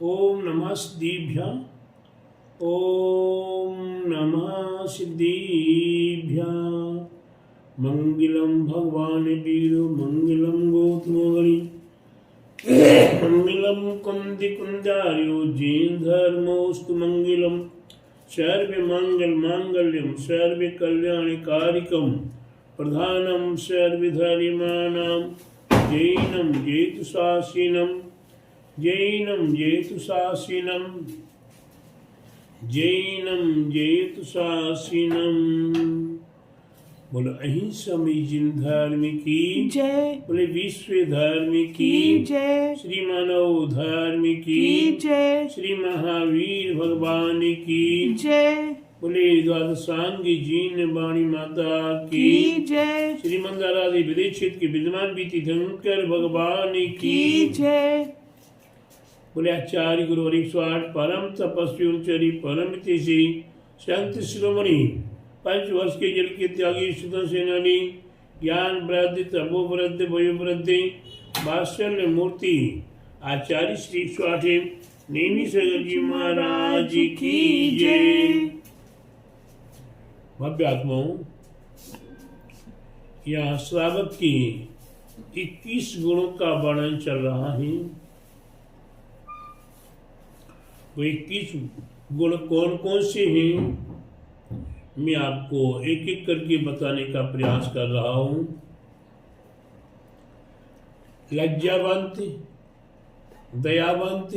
ओम नमः सिद्धिभ्यां। ओम नमः सिद्धिभ्यां। मंगलम भगवान वीरो मंगलम गौतमोगणि मंगलम कुंदी कुंजार्यो जैन धर्मोस्तु मंगलम सर्वे मंगल मांगल्यम सर्वे कल्याण कारिकम प्रधानम सर्वे धर्माणां जैनम जेतु शासिनम जैनम जेतु शासिनम जैनम जेतु शासिनम। बोलो अहिंसा में जिन धर्म की जय। बोले विश्व धर्म की जय। श्री मानव धर्म की जय। श्री महावीर भगवान की जय। बोले द्वादशांगी जीन वाणी माता की जय। श्री मंदारादि विदेशित के विद्यमान बीती धनकर भगवान की जय। बोले आचार्य गुरु 108 परम तपस्वी उच्चरी परम तेजी संत शिरोमणि 5 वर्ष के जल के त्यागी सुदन सेनानी ज्ञान वृद्धि तपो वृद्धि वयो वृद्धि वात्सल्य मूर्ति आचार्य श्री 108 नेमी सगर जी महाराज की जय। भव्य आत्माओं, यहाँ श्रावक की 21 गुणों का वर्णन चल रहा है। वो 21 गुण कौन कौन से हैं, मैं आपको एक एक करके बताने का प्रयास कर रहा हूं। लज्जावंत, दयावंत,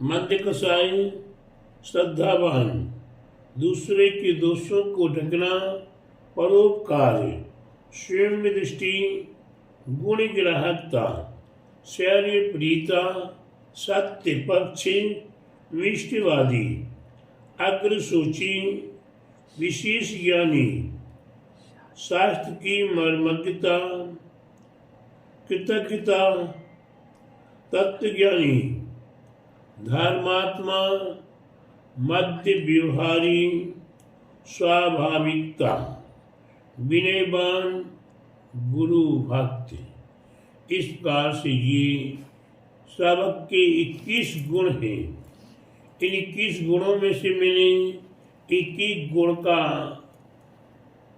मध्य कसाई, श्रद्धावान, दूसरे के दोषों को ढकना, परोपकार, स्वयं दृष्टि, गुण ग्राहकता, शौर्य प्रीता, सत्य पक्ष, निष्ठवादी, अग्रसूची, विशेष ज्ञानी, शास्त्र की मर्मज्ञता, कृतज्ञता, तत्वज्ञानी, धर्मात्मा, मध्य व्यवहारी, स्वाभाविकता, विनयवान, गुरु भक्त। इस प्रकार से ये श्रावक के 21 गुण हैं। इन 21 गुणों में से मैंने 21 गुण का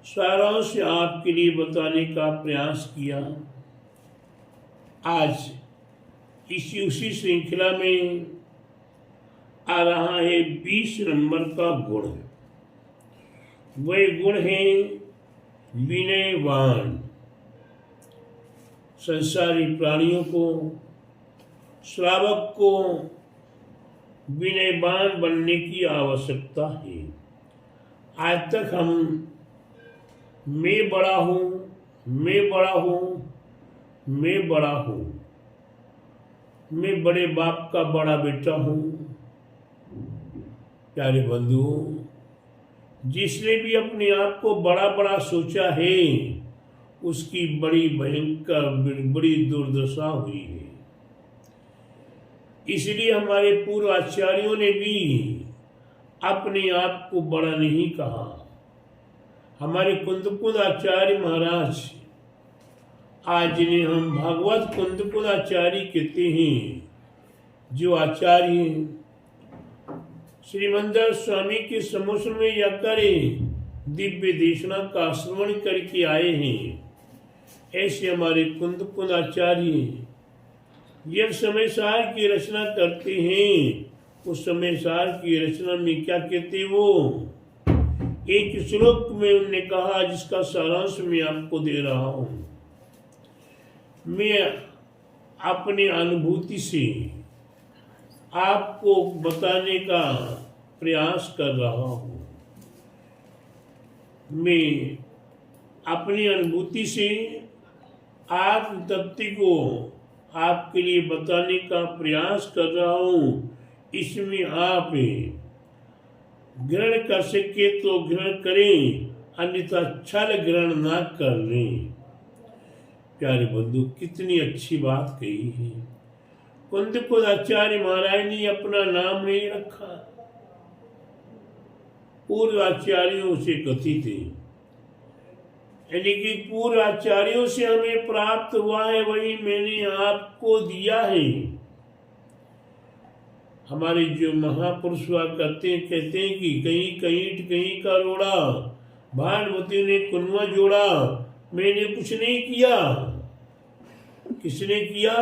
सारांश आपके लिए बताने का प्रयास किया। आज उसी श्रृंखला में आ रहा है 20 नंबर का गुण। वह गुण है विनयवान। संसारी प्राणियों को, श्रावक को विनयवान बनने की आवश्यकता है। आज तक हम मैं बड़ा हूँ, मैं बड़ा हूँ, मैं बड़ा हूँ, मैं बड़े बाप का बड़ा बेटा हूँ। प्यारे बंधुओं, जिसने भी अपने आप को बड़ा बड़ा सोचा है उसकी बड़ी भयंकर बड़ी दुर्दशा हुई है। इसलिए हमारे पूर्व आचार्यों ने भी अपने आप को बड़ा नहीं कहा। हमारे कुंदकुंद आचार्य महाराज, आज जिन्हें हम भागवत कुंदकुंद आचार्य कहते हैं, जो आचार्य श्रीमंदर स्वामी के समुद्र में जाकर दिव्य देशना का श्रवण करके आए हैं, ऐसे हमारे कुंदकुंद आचार्य जब समय सार की रचना करते हैं, उस समय सार की रचना में क्या कहते वो एक श्लोक में उन्होंने कहा, जिसका सारांश मैं आपको दे रहा हूं। मैं अपनी अनुभूति से आपको बताने का प्रयास कर रहा हूं। मैं अपनी अनुभूति से आत्म तत्व को आपके लिए बताने का प्रयास कर रहा हूं। इसमें आप ग्रहण कर सके तो ग्रहण करें, अन्यथा छल ग्रहण ना कर लें। प्यारे बंधु, कितनी अच्छी बात कही है। कुंदकुंद आचार्य महाराज ने अपना नाम नहीं रखा, पूर्व आचार्यों से कथित है, यानी कि पूर्व आचार्यों से हमें प्राप्त हुआ है, वही मैंने आपको दिया है। हमारे जो महापुरुष हुआ करते हैं, कहते हैं कि कहीं कहीं ईंट कहीं का रोड़ा, भानुमति ने कुनवा जोड़ा, मैंने कुछ नहीं किया। किसने किया?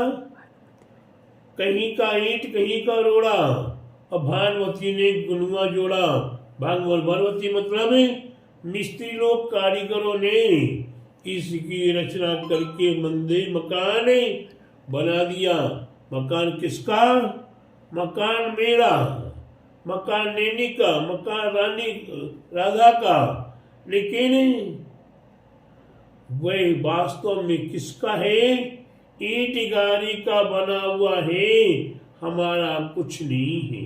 कहीं का ईंट कहीं का रोड़ा और भानुमति ने कुनवा जोड़ा। भानुमति मतलब मिस्त्री लोग, कारीगरों ने इसकी रचना करके मंदिर मकान बना दिया। मकान किसका? मकान मेरा, मकान नैनी का, मकान रानी राधा का, लेकिन वह वास्तव में किसका है? ईंट गारी का बना हुआ है, हमारा कुछ नहीं है।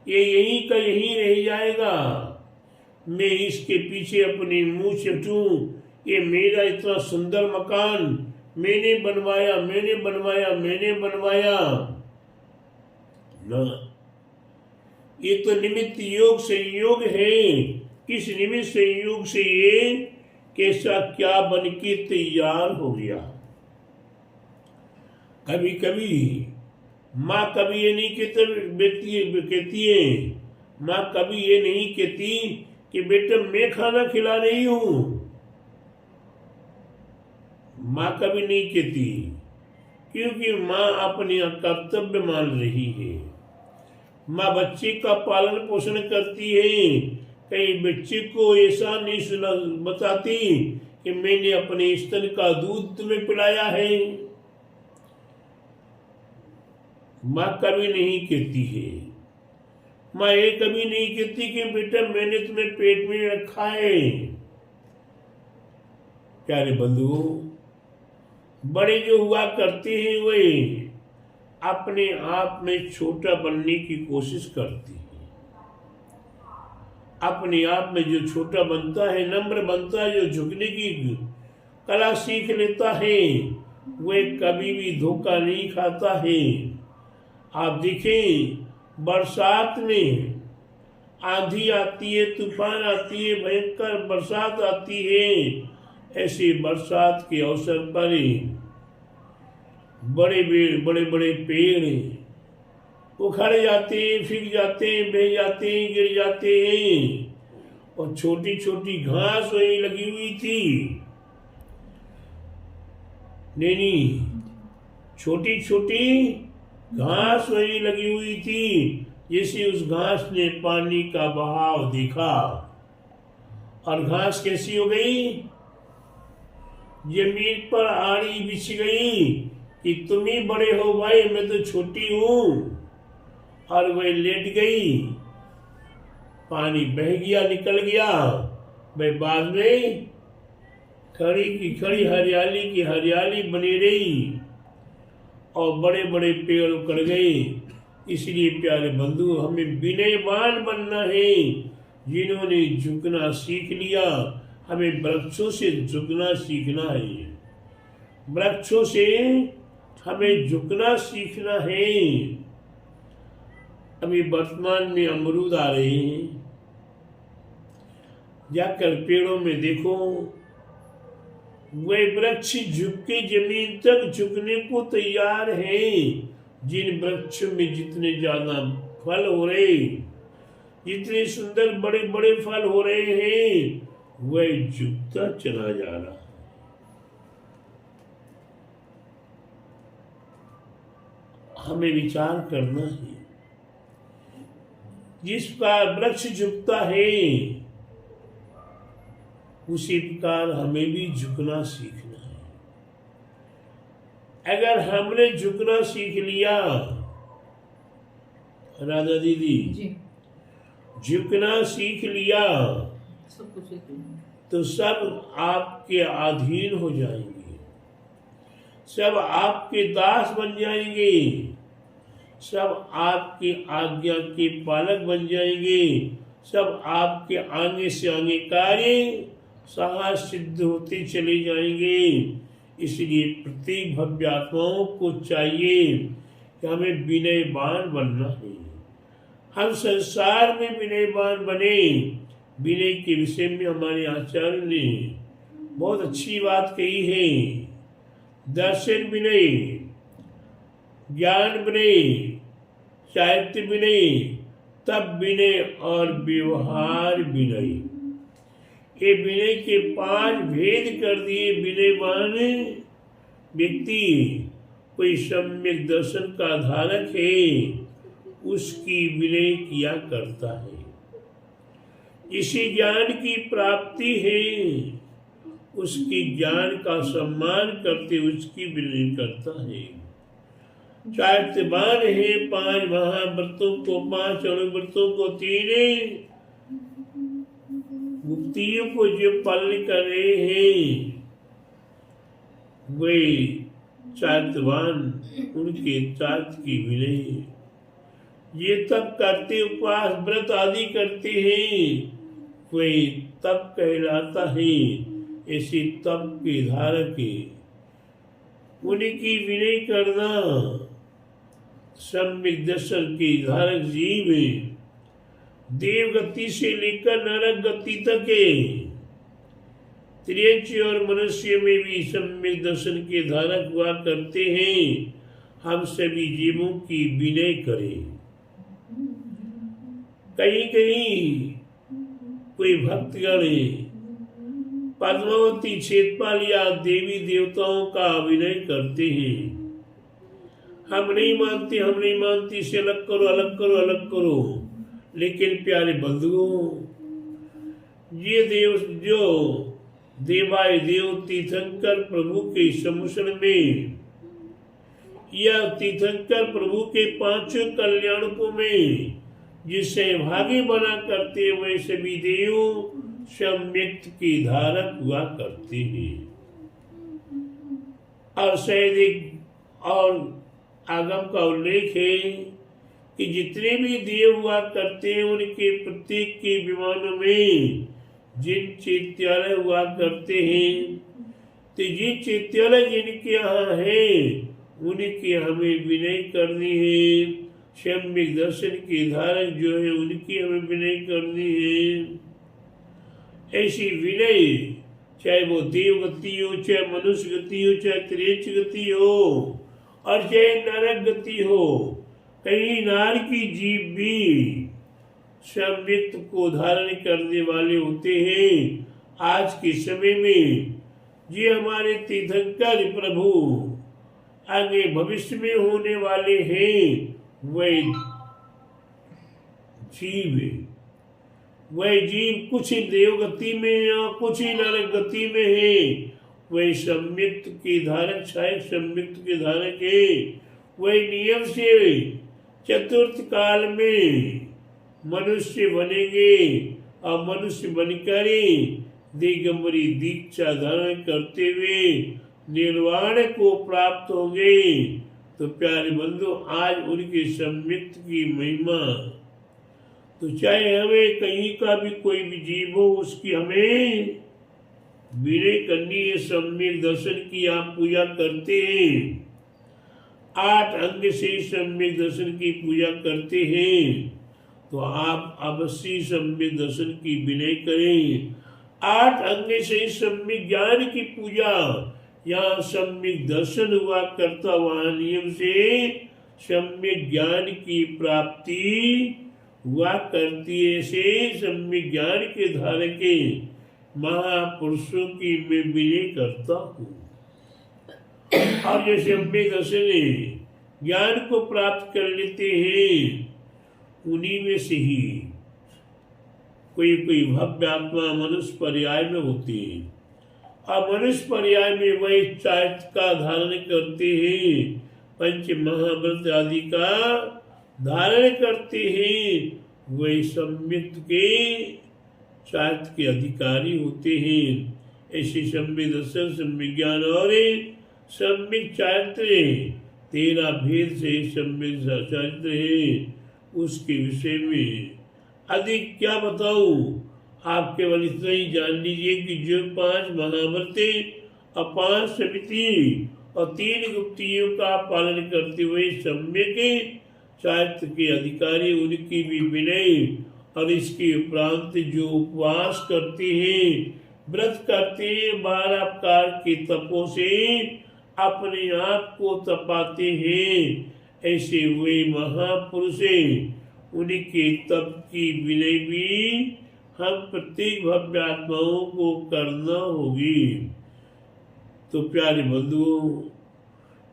ये यही का यही रह जाएगा। मैं इसके पीछे अपने मुंह चटूं, ये मेरा इतना सुंदर मकान मैंने बनवाया, मैंने बनवाया, मैंने बनवाया ना। ये तो निमित्त योग संयोग है। किस निमित्त संयोग से ये कैसा क्या बन के तैयार हो गया। कभी कभी माँ कभी ये नहीं कहती है, माँ कभी ये नहीं कहती कि बेटा मैं खाना खिला रही हूं। माँ कभी नहीं कहती, क्योंकि माँ अपने कर्तव्य मान रही है। माँ बच्चे का पालन पोषण करती है। कहीं बच्चे को ऐसा नहीं सुना बताती कि मैंने अपने स्तन का दूध तुम्हें पिलाया है। माँ कभी नहीं कहती है। माँ ये कभी नहीं कहती कि बेटा मैंने तुम्हें पेट में रखा है। प्यारे बंधुओं, बड़े जो हुआ करते हैं वे अपने आप में छोटा बनने की कोशिश करते हैं। अपने आप में जो छोटा बनता है, नम्र बनता है, जो झुकने की कला सीख लेता है, वे कभी भी धोखा नहीं खाता है। आप देखें, बरसात में आंधी आती है, तूफान आती है, भयंकर बरसात आती है। ऐसे बरसात के अवसर पर बड़े बड़े पेड़ उखड़ जाते हैं, फिर जाते हैं, बह जाते हैं, गिर जाते हैं। और छोटी छोटी घास वही लगी हुई थी, नहीं, छोटी छोटी घास वही लगी हुई थी। जैसे उस घास ने पानी का बहाव देखा और घास कैसी हो गई? जमीन पर आड़ी बिछ गई कि तुम ही बड़े हो भाई, मैं तो छोटी हूं। और वह लेट गई, पानी बह गया, निकल गया। वह बाद में खड़ी की खड़ी हरियाली की हरियाली बनी रही और बड़े बड़े पेड़ उखड़ गए। इसलिए प्यारे बंधु, हमें विनयवान बनना है। जिन्होंने झुकना सीख लिया, हमें वृक्षों से झुकना सीखना है। वृक्षों से हमें झुकना सीखना है। अभी वर्तमान में अमरूद आ रहे हैं, जाकर पेड़ों में देखो, वे वृक्ष झुक के जमीन तक झुकने को तैयार हैं। जिन वृक्षों में जितने ज्यादा फल हो रहे, जितने सुंदर बड़े बड़े फल हो रहे हैं, वह झुकता चला जा रहा। हमें विचार करना है। जिस प्रकार वृक्ष झुकता है, उसी प्रकार हमें भी झुकना सीखना है। अगर हमने झुकना सीख लिया, राधा दीदी जी, झुकना सीख लिया तो सब आपके अधीन हो जाएंगे, सब आपके दास बन जाएंगे, सब आपकी आज्ञा के पालक बन जाएंगे, सब आपके आगे से आगे कार्य सहज सिद्ध होते चले जाएंगे। इसलिए प्रत्येक भव्य आत्माओं को चाहिए कि हमें विनयवान बनना है। हम संसार में विनयवान बने। विनय के विषय में हमारे आचार्य ने बहुत अच्छी बात कही है। दर्शन विनय, ज्ञान विनय, चारित्र विनय, तप विनय और व्यवहार विनय। ये विनय के 5 भेद कर दिए। विनयवान व्यक्ति कोई सम्यक दर्शन का धारक है, उसकी विनय किया करता है। इसी ज्ञान की प्राप्ति है, उसकी ज्ञान का सम्मान करते उसकी विनय करता है। चारित्रवान है, 5 महाव्रतों को, 5 अनुव्रतों को, 3 मुक्तियों को जो पालन कर रहे हैं, वे चारित्रवान, उनके चारित्र की विनय। ये तप करते, उपवास व्रत आदि करते हैं, वही तप कहलाता है। ऐसे तप के धारक है, उनकी विनय करना सम्यक दर्शन के धारक जीव है। देव गति से लेकर नरक गति तक है। त्रियंच और मनुष्य में भी सम्यक दर्शन के धारक हुआ करते हैं। हम सभी जीवों की विनय करें। कहीं कहीं कोई भक्तगण पद्मावती, क्षेत्रपाल या देवी देवताओं का विनय करते हैं। हम नहीं मानते, हम नहीं मानते, इसे अलग करो, अलग करो, अलग करो। लेकिन प्यारे बंधुओं, ये देव जो देवाय देव तीर्थंकर प्रभु के सम्मुखन में या तीर्थंकर प्रभु के 5 कल्याणकों में जिसे भागी बना करते हुए सभी देव सम्यक की धारक हुआ करते हैं। और शायद एक और आगम का उल्लेख है कि जितने भी देव हुआ करते हैं, उनके प्रत्येक के विमानों में जिन चैत्यालय हुआ करते हैं, तो जिन चैत्यालय जिनके यहाँ है, उनकी हमें विनय करनी है। सम्यक दर्शन के धारक जो है, उनकी हमें विनय करनी है। ऐसी विनय, चाहे वो देव गति हो, चाहे मनुष्य गति हो, चाहे त्रियंच गति हो, और चाहे नरक गति हो, कई नार की जीव भी सम्यक को धारण करने वाले होते हैं। आज के समय में ये हमारे तीर्थंकर प्रभु आगे भविष्य में होने वाले हैं, वह जीव कुछ देव गति में और कुछ ही नरक गति में है। वह सम्यक के धारक, शायद सम्यक के धारक है। वह नियम से चतुर्थ काल में मनुष्य बनेंगे और मनुष्य बनकर दिगंबरी दीक्षा धारण करते हुए निर्वाण को प्राप्त होंगे। तो प्यारे बंधु, आज उनके सम्यक की महिमा, तो चाहे हमें कहीं का भी कोई भी जीव हो, उसकी हमें विनय करनी है। सम्यक दर्शन की आप पूजा करते हैं, 8 अंग से सम्यक दर्शन की पूजा करते हैं, तो आप अवश्य सम्यक दर्शन की विनय करें। 8 अंग से सम्यक ज्ञान की पूजा, यहाँ सम्यक दर्शन हुआ करता, वहाँ नियम से सम्यक ज्ञान की प्राप्ति हुआ करती है। से सम्यक ज्ञान के धारक महापुरुषों की मैं विनय करता हूँ। और जो सम्यक दर्शन ज्ञान को प्राप्त कर लेते हैं, उन्हीं में से ही कोई कोई भव्य आत्मा मनुष्य पर्याय में होती है। और मनुष्य पर्याय में वही चारित्र का धारण करते हैं, 5 महाव्रत आदि का धारण करते हैं, वही सम्यक के चारित्र के अधिकारी होते हैं। ऐसे सम्यक दर्शन, सम्यक ज्ञान और सम्यक चारित्र 13 भेद से सम्यक चारित्र है, उसके विषय में अधिक क्या बताऊं। आप केवल इतना ही जान लीजिए कि जो 5 महाव्रते और 5 समिति और 3 गुप्तियों का पालन करते हुए सम्यक चारित्र के अधिकारी, उनकी भी विनय। और इसके उपरांत जो उपवास करते हैं, व्रत करते हैं, 12 प्रकार के तपों से अपने आप को तपाते हैं, ऐसे वे महापुरुष उन्हीं के तप की विनय भी हम प्रत्येक भव्य आत्माओं को करना होगी। तो प्यारे बंधुओं,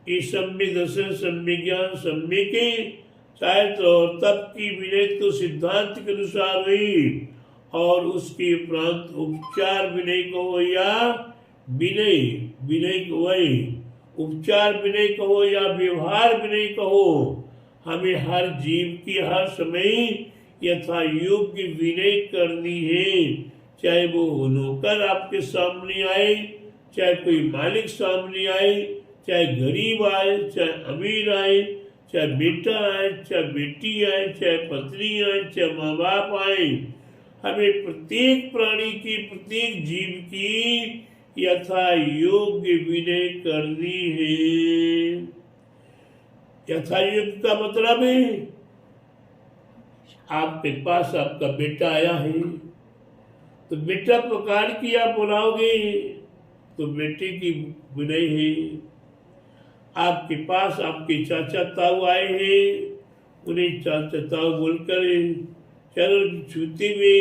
इस सम्य दर्शन, सम्य ज्ञान, सम्य के साहित्य और तप की विनय तो सिद्धांत के अनुसार हुई, और उसके उपरांत उपचार विनय कहो या विनय वही उपचार विनय कहो या व्यवहार विनय कहो, हमें हर जीव की हर समय यथा योग्य विनय करनी है। चाहे वो नौकर आपके सामने आए, चाहे कोई मालिक सामने आए, चाहे गरीब आए, चाहे अमीर आए, चाहे बेटा आए, चाहे बेटी आए, चाहे पत्नी आए, चाहे माँ बाप आए, हमें प्रत्येक प्राणी की, प्रत्येक जीव की यथा योग्य विनय करनी है। यथा योग्य का मतलब है आपके पास आपका बेटा आया है, तो बेटा पुकार की आप बुलाओगे तो बेटे की विनय है। आपके पास आपके चाचा ताऊ आए हैं, उन्हें चाचा ताऊ बोलकर चरण छूते हुए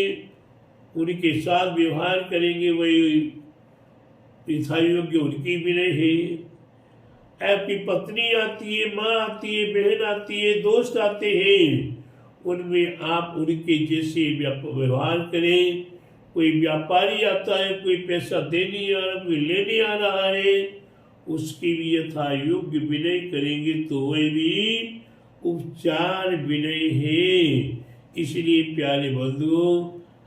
उनके साथ व्यवहार करेंगे, वही यथायोग्य उनकी विनय है। आपकी पत्नी आती है, माँ आती है, बहन आती है, दोस्त आते हैं, उनमें आप उनके जैसे व्यवहार करें। कोई व्यापारी आता है, कोई पैसा देने आ रहा, कोई लेने आ रहा है, उसकी भी यथा योग्य विनय करेंगे तो वह भी उपचार विनय है। इसलिए प्यारे बंधुओं,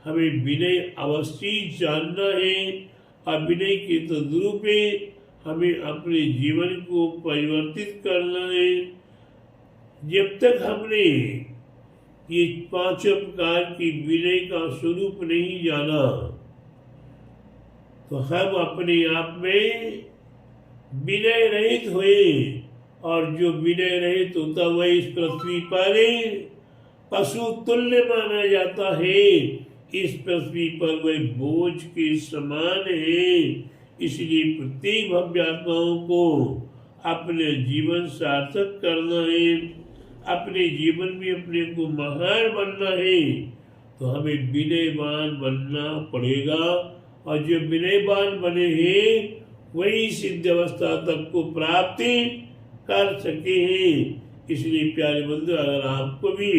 हमें विनय अवश्य जानना है, और विनय के तद्रूप हमें अपने जीवन को परिवर्तित करना है। जब तक हमने ये पांचों प्रकार की विनय का स्वरूप नहीं जाना, तो हम अपने आप में विनय रहित हुए, और जो विनय रहित होता वह इस पृथ्वी पर पशु तुल्य माना जाता है। इस पृथ्वी पर वह बोझ के समान है। इसलिए प्रत्येक भव्य आत्माओं को अपने जीवन सार्थक करना है, अपने जीवन में अपने को महान बनना है, तो हमें विनयवान बनना पड़ेगा। और जो विनयवान बने हैं वही सिद्ध अवस्था तक को प्राप्ति कर सके हैं। इसलिए प्यारे बंधु, अगर आपको भी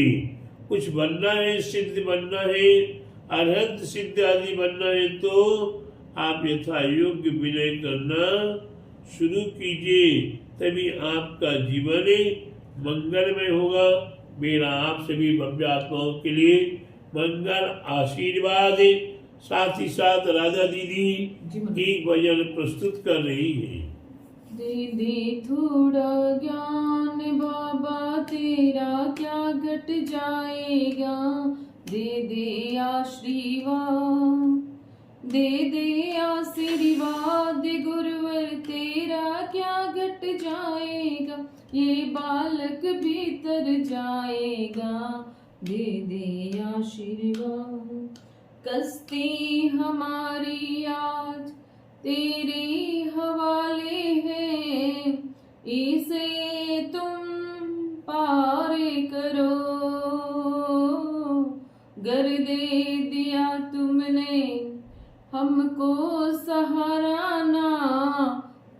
कुछ बनना है, सिद्ध बनना है, अरहत सिद्ध आदि बनना है, तो आप यथा योग्य विनय करना शुरू कीजिए, तभी आपका जीवन मंगलमय होगा। मेरा आप सभी भव्य आत्माओं के लिए मंगल आशीर्वाद। साथ ही साथ राधा दीदी एक भजन प्रस्तुत कर रही है। दे दे थोड़ा ज्ञान बाबा, तेरा क्या घट जाएगा। दे दे आशीर्वाद, दे दे आशीर्वाद गुरुवर, तेरा क्या घट जाएगा। ये बालक भीतर जाएगा, दे दे आशीर्वाद। कश्ती हमारी आज तेरे हवाले है, इसे तुम पार करो। घर दे दिया तुमने हमको सहाराना,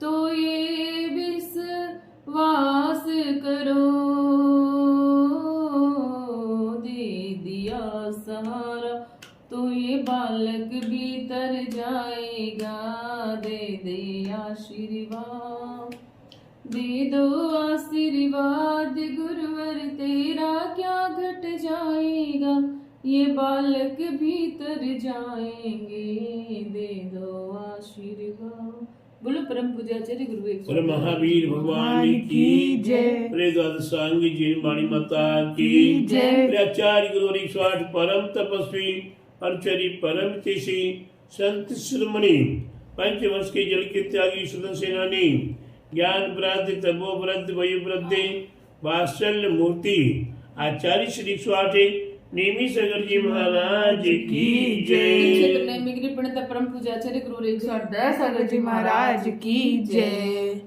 तो ये विश्वास करो। दे दिया सहारा तो ये बालक भीतर जाएगा, दे दे आशीर्वाद। दे दो आशीर्वाद गुरुवर, तेरा क्या घट जाएगा। ये बालक भीतर जाएंगे, दे दो आशीर्वाद। बोलो परम पूज्याचार्य गुरु एक और महावीर भगवान की जय। प्रेदासांगी जी वाणी माता की जय। आचार्य गुरु ईश्वर परम तपस्वी अर्चरी परम तेसी संत शिरोमणि पंचवर्ष के जल के त्यागी सुदन सेनानी ज्ञान वृद्ध तपो वृद्ध वयु वृद्ध वात्सल्य मूर्ति आचार्य श्री स्वाटे नेमी सागर जी महाराज की जय। क्षेत्र में परम पूज्याचार्य गुरु एक सागर जी महाराज की जय।